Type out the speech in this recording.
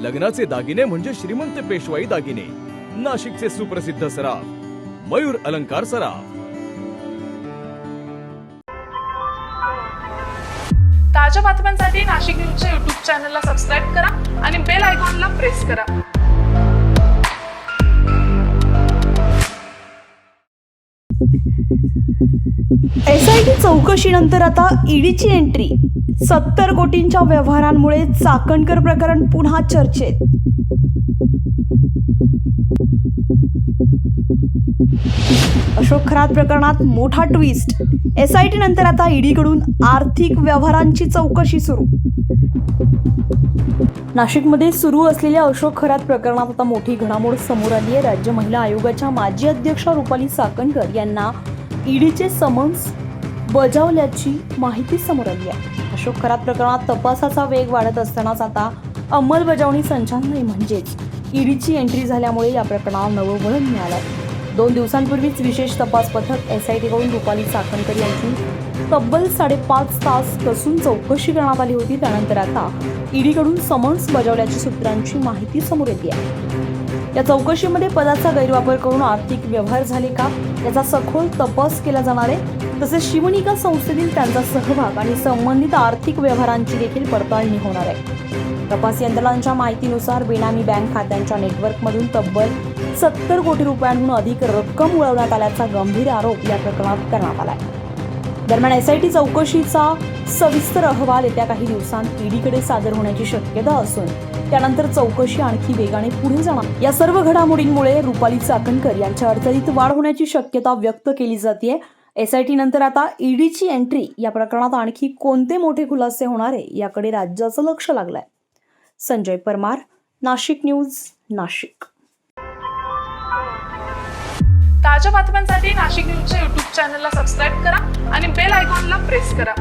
लग्नाचे दागिने म्हणजे श्रीमंत पेशवाई दागिने. नाशिकचे सुप्रसिद्ध सराफ मयूर अलंकार सराफ. ताज्या बातम्यांसाठी नाशिक न्यूजच्या YouTube चॅनलला सबस्क्राईब करा आणि बेल आयकॉनला प्रेस करा. SIT चौकशीनंतर आता ईडीची एंट्री. 70 कोटींच्या व्यवहारांमुळे चाकणकर प्रकरण पुन्हा चर्चेत. अशोक खरात प्रकरणात मोठा ट्विस्ट. SIT नंतर आता ईडीकडून आर्थिक व्यवहारांची चौकशी सुरू. नाशिकमध्ये सुरू असलेल्या अशोक खरात प्रकरणात आता मोठी घडामोड समोर आली आहे. राज्य महिला आयोगाच्या माजी अध्यक्षा रुपाली चाकणकर यांना ईडीचे समन्स बजावल्याची माहिती समोर आली आहे. अशोक खरात प्रकरणात तपासाचा वेग वाढत असतानाच आता अंमलबजावणी संचालनालय म्हणजेच ईडीची एंट्री झाल्यामुळे या प्रकरणाला नवं वळण मिळालं. 2 दिवसांपूर्वीच विशेष तपास पथक SIT कडून रुपाली चाकणकर यांची तब्बल 5.5 तास कसून चौकशी करण्यात आली होती. त्यानंतर आता ईडीकडून समन्स बजावल्याची सूत्रांची माहिती समोर येते आहे. या चौकशीमध्ये पदाचा गैरवापर करून आर्थिक व्यवहार झाले का याचा सखोल तपास केला जाणार आहे. तसेच शिवनिका संस्थेतील त्यांचा सहभाग आणि संबंधित आर्थिक व्यवहारांची देखील पडताळणी होणार आहे. तपास यंत्रणांच्या माहितीनुसार बेनामी बँक खात्यांच्या नेटवर्कमधून तब्बल 70 कोटी रुपयांहून अधिक रक्कम वळवण्यात आल्याचा गंभीर आरोप या प्रकरणात करण्यात आला आहे. दरम्यान SIT चौकशीचा सविस्तर अहवाल येत्या काही दिवसांत ईडीकडे सादर होण्याची शक्यता असून त्यानंतर चौकशी आणखी वेगाने पुढे जाणार. या सर्व घडामोडींमुळे रुपाली चाकणकर यांच्या अडचणीत वाढ होण्याची शक्यता व्यक्त केली जाते. SIT नंतर आता ईडीची एंट्री. या प्रकरणात आणखी कोणते मोठे खुलासे होणार आहे याकडे राज्याचं लक्ष लागलंय. संजय परमार, नाशिक न्यूज, नाशिक. ताज्या बातम्यांसाठी नाशिक न्यूजच्या YouTube चॅनलला सबस्क्राईब करा आणि बेल आयकॉनला प्रेस करा.